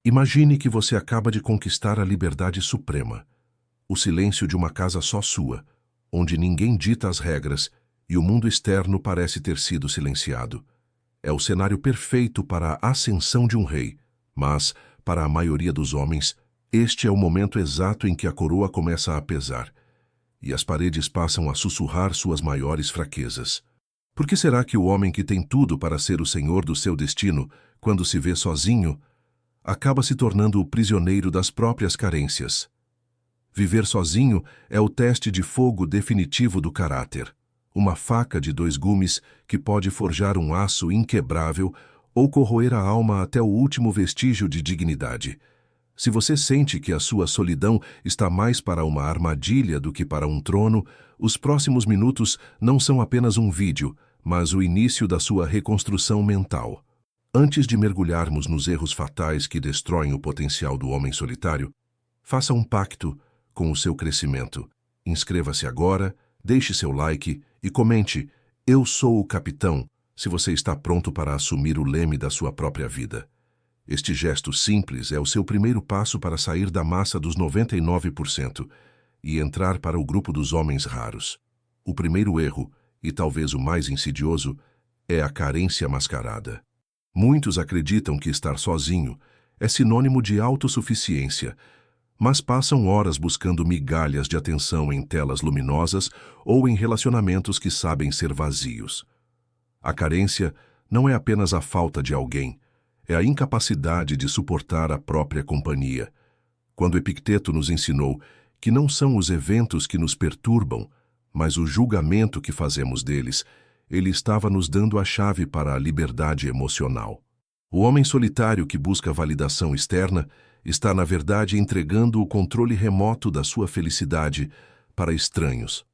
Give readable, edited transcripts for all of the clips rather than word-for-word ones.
Imagine que você acaba de conquistar a liberdade suprema, o silêncio de uma casa só sua, onde ninguém dita as regras e o mundo externo parece ter sido silenciado. É o cenário perfeito para a ascensão de um rei, mas, para a maioria dos homens, este é o momento exato em que a coroa começa a pesar, e as paredes passam a sussurrar suas maiores fraquezas. Por que será que o homem que tem tudo para ser o senhor do seu destino, quando se vê sozinho, acaba se tornando o prisioneiro das próprias carências? Viver sozinho é o teste de fogo definitivo do caráter, uma faca de dois gumes que pode forjar um aço inquebrável ou corroer a alma até o último vestígio de dignidade. Se você sente que a sua solidão está mais para uma armadilha do que para um trono, os próximos minutos não são apenas um vídeo, mas o início da sua reconstrução mental. Antes de mergulharmos nos erros fatais que destroem o potencial do homem solitário, faça um pacto com o seu crescimento. Inscreva-se agora, deixe seu like e comente "Eu sou o capitão" se você está pronto para assumir o leme da sua própria vida. Este gesto simples é o seu primeiro passo para sair da massa dos 99% e entrar para o grupo dos homens raros. O primeiro erro, e talvez o mais insidioso, é a carência mascarada. Muitos acreditam que estar sozinho é sinônimo de autossuficiência, mas passam horas buscando migalhas de atenção em telas luminosas ou em relacionamentos que sabem ser vazios. A carência não é apenas a falta de alguém, é a incapacidade de suportar a própria companhia. Quando Epicteto nos ensinou que não são os eventos que nos perturbam, mas o julgamento que fazemos deles, ele estava nos dando a chave para a liberdade emocional. O homem solitário que busca validação externa está, na verdade, entregando o controle remoto da sua felicidade para estranhos.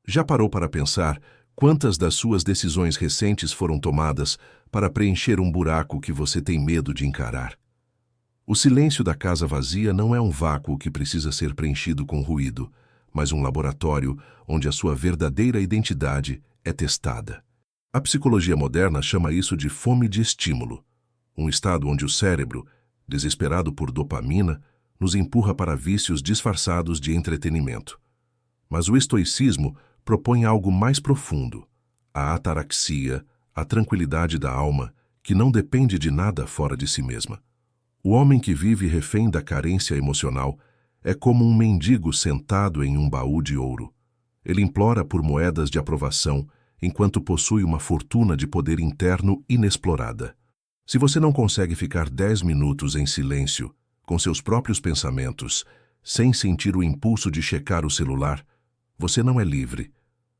Já parou para pensar quantas das suas decisões recentes foram tomadas para preencher um buraco que você tem medo de encarar? O silêncio da casa vazia não é um vácuo que precisa ser preenchido com ruído, mas um laboratório onde a sua verdadeira identidade é testada. A psicologia moderna chama isso de fome de estímulo, um estado onde o cérebro, desesperado por dopamina, nos empurra para vícios disfarçados de entretenimento. Mas o estoicismo propõe algo mais profundo, a ataraxia, a tranquilidade da alma, que não depende de nada fora de si mesma. O homem que vive refém da carência emocional é como um mendigo sentado em um baú de ouro. Ele implora por moedas de aprovação, enquanto possui uma fortuna de poder interno inexplorada. Se você não consegue ficar 10 minutos em silêncio, com seus próprios pensamentos, sem sentir o impulso de checar o celular, você não é livre.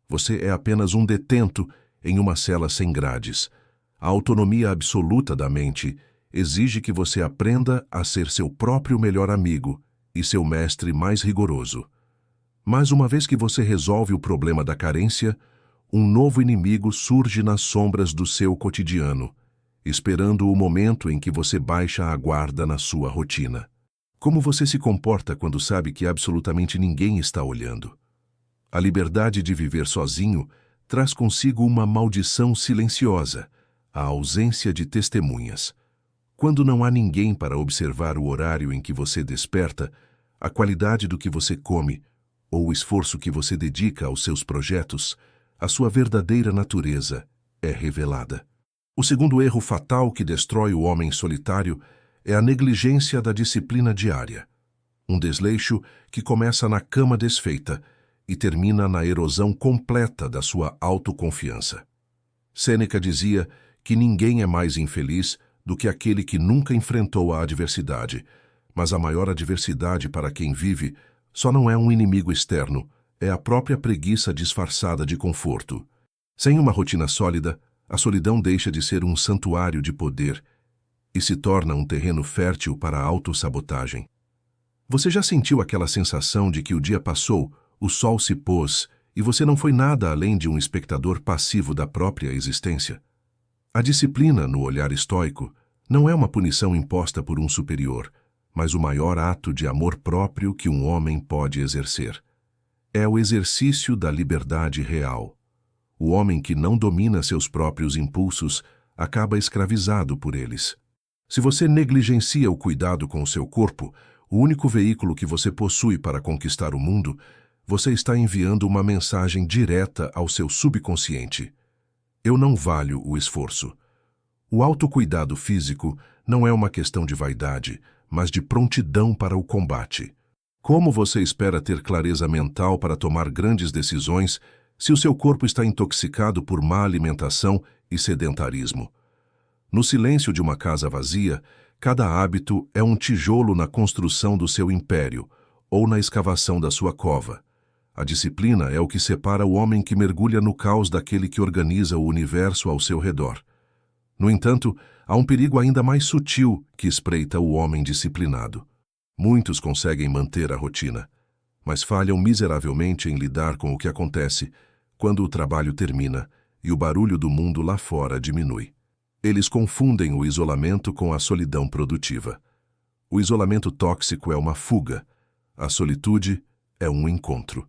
Você é apenas um detento em uma cela sem grades. A autonomia absoluta da mente exige que você aprenda a ser seu próprio melhor amigo e seu mestre mais rigoroso. Mas uma vez que você resolve o problema da carência, um novo inimigo surge nas sombras do seu cotidiano, esperando o momento em que você baixa a guarda na sua rotina. Como você se comporta quando sabe que absolutamente ninguém está olhando? A liberdade de viver sozinho traz consigo uma maldição silenciosa, a ausência de testemunhas. Quando não há ninguém para observar o horário em que você desperta, a qualidade do que você come, ou o esforço que você dedica aos seus projetos, a sua verdadeira natureza é revelada. O segundo erro fatal que destrói o homem solitário é a negligência da disciplina diária. Um desleixo que começa na cama desfeita e termina na erosão completa da sua autoconfiança. Sêneca dizia que ninguém é mais infeliz do que aquele que nunca enfrentou a adversidade, mas a maior adversidade para quem vive só não é um inimigo externo, é a própria preguiça disfarçada de conforto. Sem uma rotina sólida, a solidão deixa de ser um santuário de poder e se torna um terreno fértil para a autossabotagem. Você já sentiu aquela sensação de que o dia passou, o sol se pôs e você não foi nada além de um espectador passivo da própria existência? A disciplina, no olhar estoico, não é uma punição imposta por um superior, mas o maior ato de amor próprio que um homem pode exercer. É o exercício da liberdade real. O homem que não domina seus próprios impulsos acaba escravizado por eles. Se você negligencia o cuidado com o seu corpo, o único veículo que você possui para conquistar o mundo, você está enviando uma mensagem direta ao seu subconsciente. Eu não valho o esforço. O autocuidado físico não é uma questão de vaidade, mas de prontidão para o combate. Como você espera ter clareza mental para tomar grandes decisões se o seu corpo está intoxicado por má alimentação e sedentarismo? No silêncio de uma casa vazia, cada hábito é um tijolo na construção do seu império ou na escavação da sua cova. A disciplina é o que separa o homem que mergulha no caos daquele que organiza o universo ao seu redor. No entanto, há um perigo ainda mais sutil que espreita o homem disciplinado. Muitos conseguem manter a rotina, mas falham miseravelmente em lidar com o que acontece quando o trabalho termina e o barulho do mundo lá fora diminui. Eles confundem o isolamento com a solidão produtiva. O isolamento tóxico é uma fuga, a solitude é um encontro.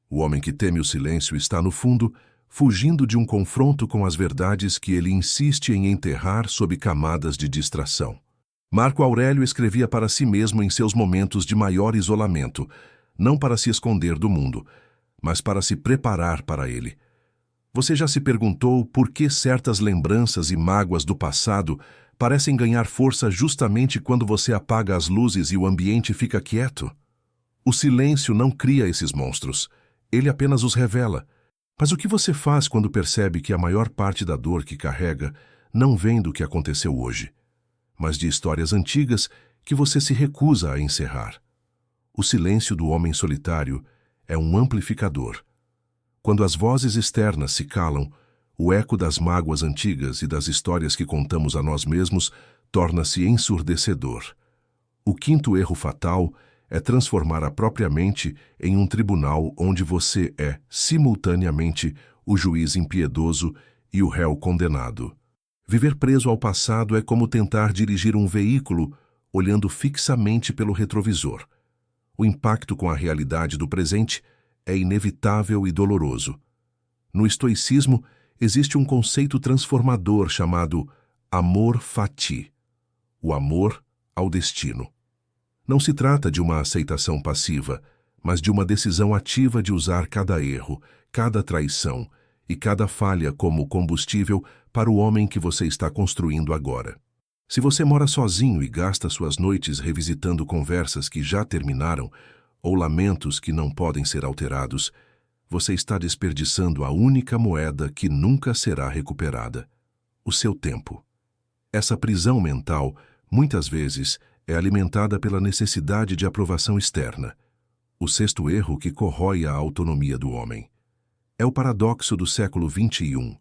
O homem que teme o silêncio está, no fundo, fugindo de um confronto com as verdades que ele insiste em enterrar sob camadas de distração. Marco Aurélio escrevia para si mesmo em seus momentos de maior isolamento, não para se esconder do mundo, mas para se preparar para ele. Você já se perguntou por que certas lembranças e mágoas do passado parecem ganhar força justamente quando você apaga as luzes e o ambiente fica quieto? O silêncio não cria esses monstros, ele apenas os revela. Mas o que você faz quando percebe que a maior parte da dor que carrega não vem do que aconteceu hoje, mas de histórias antigas que você se recusa a encerrar? O silêncio do homem solitário é um amplificador. Quando as vozes externas se calam, o eco das mágoas antigas e das histórias que contamos a nós mesmos torna-se ensurdecedor. O quinto erro fatal é transformar a própria mente em um tribunal onde você é, simultaneamente, o juiz impiedoso e o réu condenado. Viver preso ao passado é como tentar dirigir um veículo olhando fixamente pelo retrovisor. O impacto com a realidade do presente é inevitável e doloroso. No estoicismo, existe um conceito transformador chamado amor fati, o amor ao destino. Não se trata de uma aceitação passiva, mas de uma decisão ativa de usar cada erro, cada traição e cada falha como combustível para o homem que você está construindo agora. Se você mora sozinho e gasta suas noites revisitando conversas que já terminaram ou lamentos que não podem ser alterados, você está desperdiçando a única moeda que nunca será recuperada: o seu tempo. Essa prisão mental, muitas vezes, é alimentada pela necessidade de aprovação externa, o sexto erro que corrói a autonomia do homem. É o paradoxo do século XXI.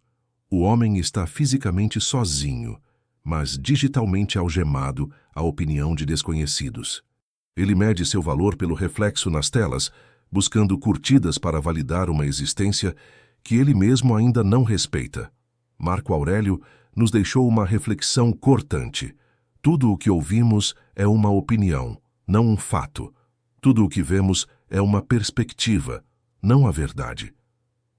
O homem está fisicamente sozinho, mas digitalmente algemado à opinião de desconhecidos. Ele mede seu valor pelo reflexo nas telas, buscando curtidas para validar uma existência que ele mesmo ainda não respeita. Marco Aurélio nos deixou uma reflexão cortante. Tudo o que ouvimos é uma opinião, não um fato. Tudo o que vemos é uma perspectiva, não a verdade.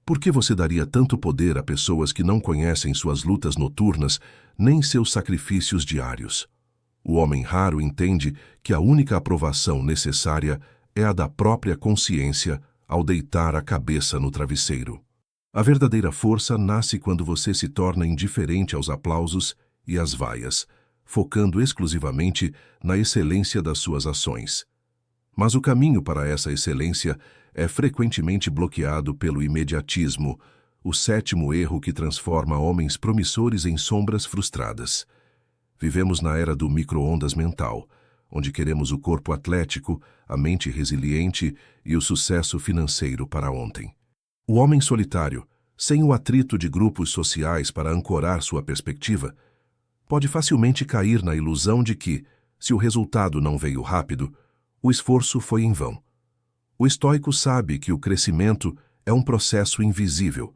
Por que você daria tanto poder a pessoas que não conhecem suas lutas noturnas nem seus sacrifícios diários? O homem raro entende que a única aprovação necessária é a da própria consciência ao deitar a cabeça no travesseiro. A verdadeira força nasce quando você se torna indiferente aos aplausos e às vaias, focando exclusivamente na excelência das suas ações. Mas o caminho para essa excelência é frequentemente bloqueado pelo imediatismo, o sétimo erro que transforma homens promissores em sombras frustradas. Vivemos na era do micro-ondas mental, onde queremos o corpo atlético, a mente resiliente e o sucesso financeiro para ontem. O homem solitário, sem o atrito de grupos sociais para ancorar sua perspectiva, pode facilmente cair na ilusão de que, se o resultado não veio rápido, o esforço foi em vão. O estoico sabe que o crescimento é um processo invisível.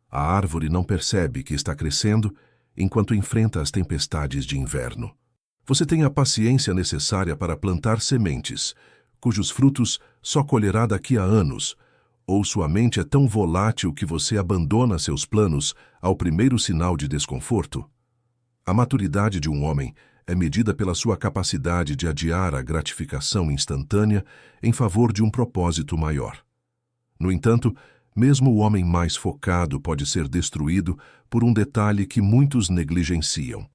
A árvore não percebe que está crescendo enquanto enfrenta as tempestades de inverno. Você tem a paciência necessária para plantar sementes, cujos frutos só colherá daqui a anos, ou sua mente é tão volátil que você abandona seus planos ao primeiro sinal de desconforto? A maturidade de um homem é medida pela sua capacidade de adiar a gratificação instantânea em favor de um propósito maior. No entanto, mesmo o homem mais focado pode ser destruído por um detalhe que muitos negligenciam: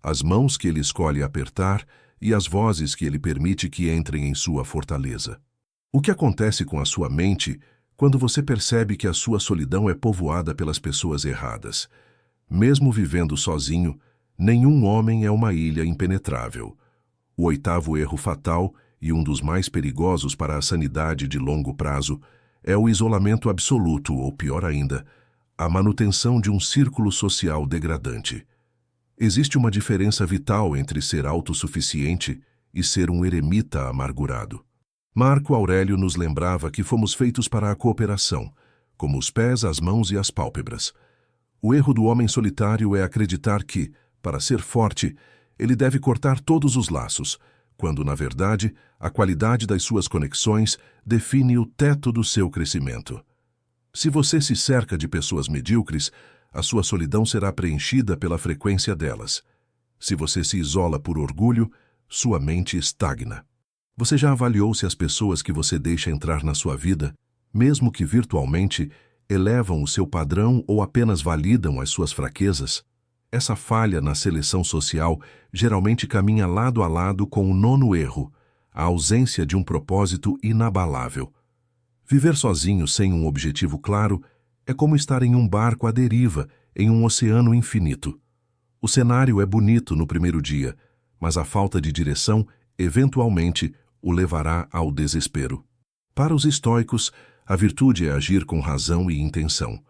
as mãos que ele escolhe apertar e as vozes que ele permite que entrem em sua fortaleza. O que acontece com a sua mente quando você percebe que a sua solidão é povoada pelas pessoas erradas? Mesmo vivendo sozinho, nenhum homem é uma ilha impenetrável. O oitavo erro fatal, e um dos mais perigosos para a sanidade de longo prazo, é o isolamento absoluto, ou pior ainda, a manutenção de um círculo social degradante. Existe uma diferença vital entre ser autossuficiente e ser um eremita amargurado. Marco Aurélio nos lembrava que fomos feitos para a cooperação, como os pés, as mãos e as pálpebras. O erro do homem solitário é acreditar que, para ser forte, ele deve cortar todos os laços, quando, na verdade, a qualidade das suas conexões define o teto do seu crescimento. Se você se cerca de pessoas medíocres, a sua solidão será preenchida pela frequência delas. Se você se isola por orgulho, sua mente estagna. Você já avaliou se as pessoas que você deixa entrar na sua vida, mesmo que virtualmente, elevam o seu padrão ou apenas validam as suas fraquezas? Essa falha na seleção social geralmente caminha lado a lado com o nono erro, a ausência de um propósito inabalável. Viver sozinho sem um objetivo claro é como estar em um barco à deriva, em um oceano infinito. O cenário é bonito no primeiro dia, mas a falta de direção, eventualmente, o levará ao desespero. Para os estoicos, a virtude é agir com razão e intenção.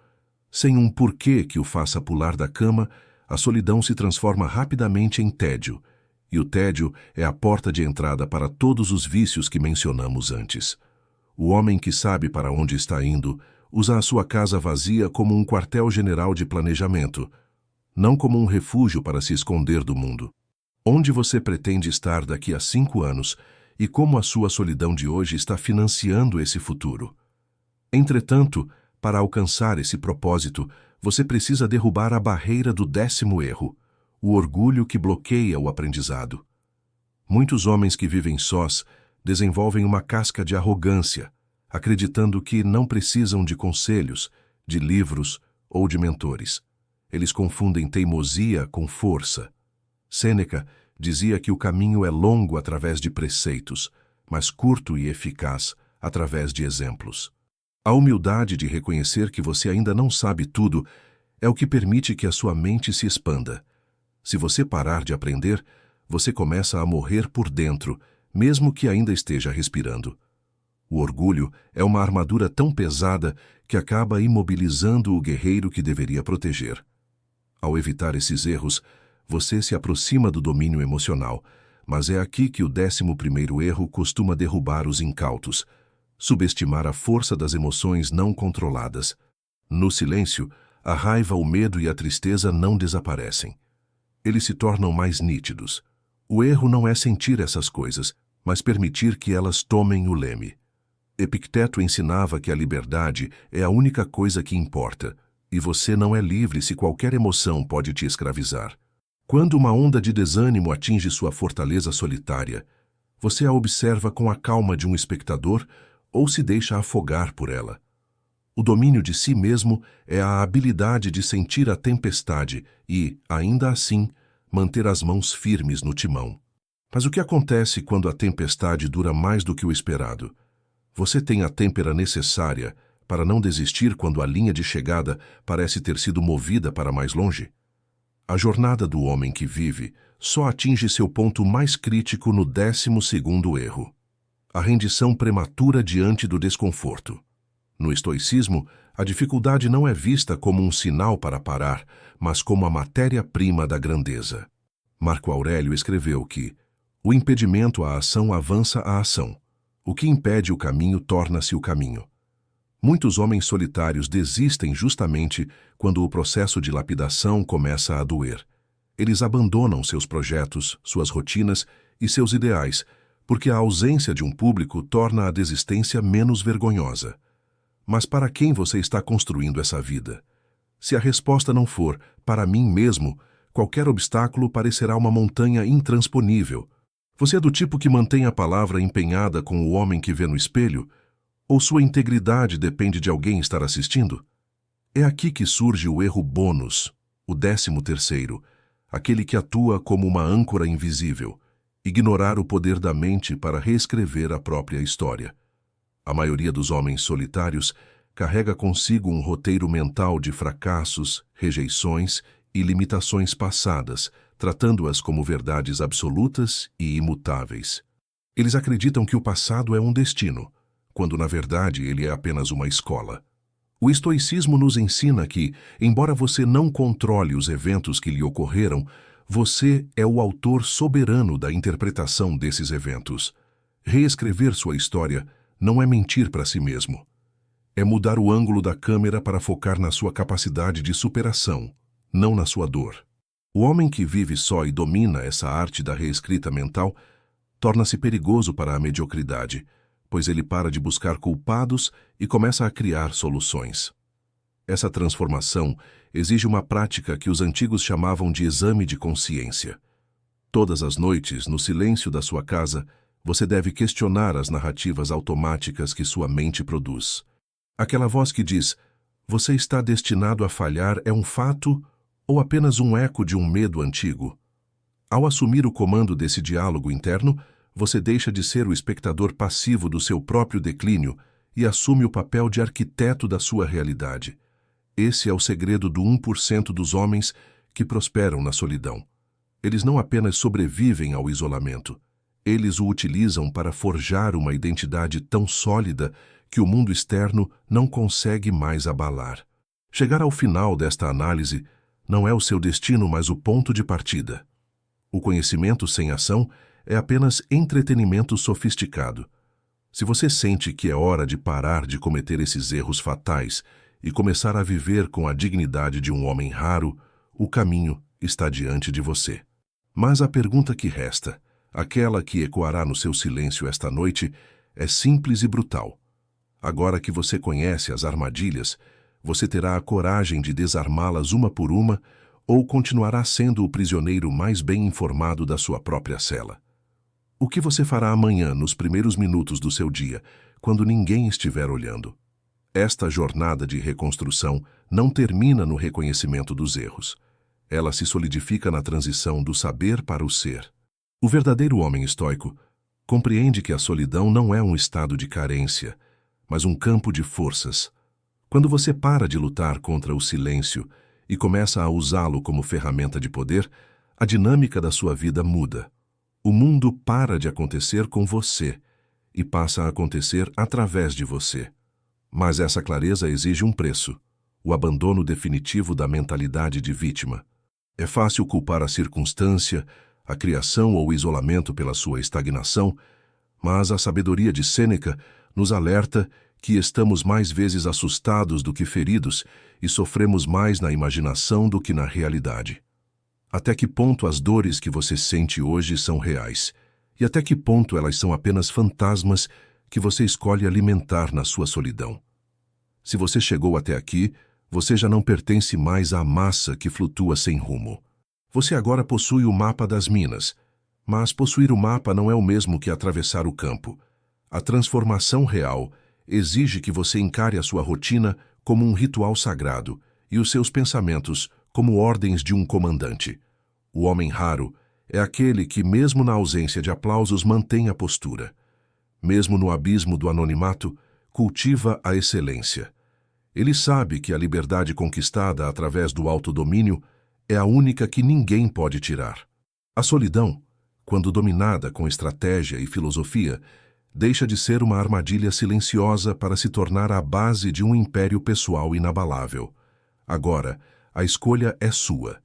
Sem um porquê que o faça pular da cama, a solidão se transforma rapidamente em tédio, e o tédio é a porta de entrada para todos os vícios que mencionamos antes. O homem que sabe para onde está indo usa a sua casa vazia como um quartel-general de planejamento, não como um refúgio para se esconder do mundo. Onde você pretende estar daqui a 5 anos e como a sua solidão de hoje está financiando esse futuro? Entretanto, para alcançar esse propósito, você precisa derrubar a barreira do 10º erro, o orgulho que bloqueia o aprendizado. Muitos homens que vivem sós desenvolvem uma casca de arrogância, acreditando que não precisam de conselhos, de livros ou de mentores. Eles confundem teimosia com força. Sêneca dizia que o caminho é longo através de preceitos, mas curto e eficaz através de exemplos. A humildade de reconhecer que você ainda não sabe tudo é o que permite que a sua mente se expanda. Se você parar de aprender, você começa a morrer por dentro, mesmo que ainda esteja respirando. O orgulho é uma armadura tão pesada que acaba imobilizando o guerreiro que deveria proteger. Ao evitar esses erros, você se aproxima do domínio emocional, mas é aqui que o 11º erro costuma derrubar os incautos: subestimar a força das emoções não controladas. No silêncio, a raiva, o medo e a tristeza não desaparecem. Eles se tornam mais nítidos. O erro não é sentir essas coisas, mas permitir que elas tomem o leme. Epicteto ensinava que a liberdade é a única coisa que importa, e você não é livre se qualquer emoção pode te escravizar. Quando uma onda de desânimo atinge sua fortaleza solitária, você a observa com a calma de um espectador ou se deixa afogar por ela. O domínio de si mesmo é a habilidade de sentir a tempestade e, ainda assim, manter as mãos firmes no timão. Mas o que acontece quando a tempestade dura mais do que o esperado? Você tem a têmpera necessária para não desistir quando a linha de chegada parece ter sido movida para mais longe? A jornada do homem que vive só atinge seu ponto mais crítico no 12º erro: a rendição prematura diante do desconforto. No estoicismo, a dificuldade não é vista como um sinal para parar, mas como a matéria-prima da grandeza. Marco Aurélio escreveu que o impedimento à ação avança a ação. O que impede o caminho torna-se o caminho. Muitos homens solitários desistem justamente quando o processo de lapidação começa a doer. Eles abandonam seus projetos, suas rotinas e seus ideais, porque a ausência de um público torna a desistência menos vergonhosa. Mas para quem você está construindo essa vida? Se a resposta não for "para mim mesmo", qualquer obstáculo parecerá uma montanha intransponível. Você é do tipo que mantém a palavra empenhada com o homem que vê no espelho? Ou sua integridade depende de alguém estar assistindo? É aqui que surge o erro bônus, o 13º, aquele que atua como uma âncora invisível, ignorar o poder da mente para reescrever a própria história. A maioria dos homens solitários carrega consigo um roteiro mental de fracassos, rejeições e limitações passadas, tratando-as como verdades absolutas e imutáveis. Eles acreditam que o passado é um destino, quando na verdade ele é apenas uma escola. O estoicismo nos ensina que, embora você não controle os eventos que lhe ocorreram, você é o autor soberano da interpretação desses eventos. Reescrever sua história não é mentir para si mesmo. É mudar o ângulo da câmera para focar na sua capacidade de superação, não na sua dor. O homem que vive só e domina essa arte da reescrita mental torna-se perigoso para a mediocridade, pois ele para de buscar culpados e começa a criar soluções. Essa transformação exige uma prática que os antigos chamavam de exame de consciência. Todas as noites, no silêncio da sua casa, você deve questionar as narrativas automáticas que sua mente produz. Aquela voz que diz, você está destinado a falhar é um fato ou apenas um eco de um medo antigo? Ao assumir o comando desse diálogo interno, você deixa de ser o espectador passivo do seu próprio declínio e assume o papel de arquiteto da sua realidade. Esse é o segredo do 1% dos homens que prosperam na solidão. Eles não apenas sobrevivem ao isolamento, eles o utilizam para forjar uma identidade tão sólida que o mundo externo não consegue mais abalar. Chegar ao final desta análise não é o seu destino, mas o ponto de partida. O conhecimento sem ação é apenas entretenimento sofisticado. Se você sente que é hora de parar de cometer esses erros fatais e começar a viver com a dignidade de um homem raro, o caminho está diante de você. Mas a pergunta que resta, aquela que ecoará no seu silêncio esta noite, é simples e brutal. Agora que você conhece as armadilhas, você terá a coragem de desarmá-las uma por uma ou continuará sendo o prisioneiro mais bem informado da sua própria cela? O que você fará amanhã, nos primeiros minutos do seu dia, quando ninguém estiver olhando? Esta jornada de reconstrução não termina no reconhecimento dos erros. Ela se solidifica na transição do saber para o ser. O verdadeiro homem estoico compreende que a solidão não é um estado de carência, mas um campo de forças. Quando você para de lutar contra o silêncio e começa a usá-lo como ferramenta de poder, a dinâmica da sua vida muda. O mundo para de acontecer com você e passa a acontecer através de você. Mas essa clareza exige um preço, o abandono definitivo da mentalidade de vítima. É fácil culpar a circunstância, a criação ou o isolamento pela sua estagnação, mas a sabedoria de Sêneca nos alerta que estamos mais vezes assustados do que feridos e sofremos mais na imaginação do que na realidade. Até que ponto as dores que você sente hoje são reais? E até que ponto elas são apenas fantasmas que você escolhe alimentar na sua solidão? Se você chegou até aqui, você já não pertence mais à massa que flutua sem rumo. Você agora possui o mapa das minas, mas possuir o mapa não é o mesmo que atravessar o campo. A transformação real exige que você encare a sua rotina como um ritual sagrado e os seus pensamentos como ordens de um comandante. O homem raro é aquele que, mesmo na ausência de aplausos, mantém a postura. Mesmo no abismo do anonimato, cultiva a excelência. Ele sabe que a liberdade conquistada através do autodomínio é a única que ninguém pode tirar. A solidão, quando dominada com estratégia e filosofia, deixa de ser uma armadilha silenciosa para se tornar a base de um império pessoal inabalável. Agora, a escolha é sua.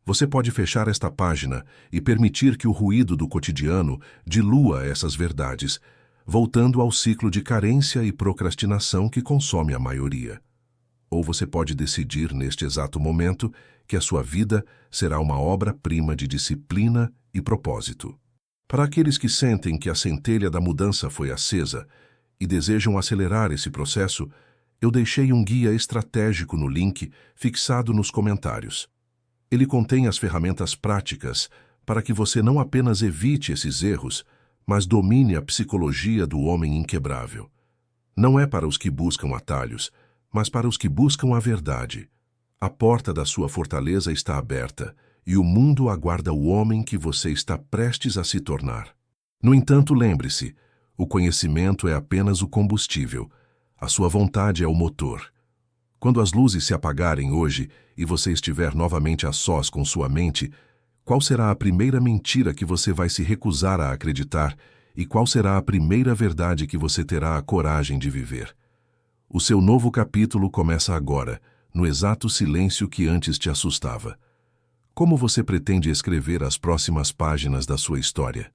Você pode fechar esta página e permitir que o ruído do cotidiano dilua essas verdades, voltando ao ciclo de carência e procrastinação que consome a maioria. Ou você pode decidir neste exato momento que a sua vida será uma obra-prima de disciplina e propósito. Para aqueles que sentem que a centelha da mudança foi acesa e desejam acelerar esse processo, eu deixei um guia estratégico no link fixado nos comentários. Ele contém as ferramentas práticas para que você não apenas evite esses erros, mas domine a psicologia do homem inquebrável. Não é para os que buscam atalhos, mas para os que buscam a verdade. A porta da sua fortaleza está aberta, e o mundo aguarda o homem que você está prestes a se tornar. No entanto, lembre-se, o conhecimento é apenas o combustível. A sua vontade é o motor. Quando as luzes se apagarem hoje e você estiver novamente a sós com sua mente, qual será a primeira mentira que você vai se recusar a acreditar e qual será a primeira verdade que você terá a coragem de viver? O seu novo capítulo começa agora, no exato silêncio que antes te assustava. Como você pretende escrever as próximas páginas da sua história?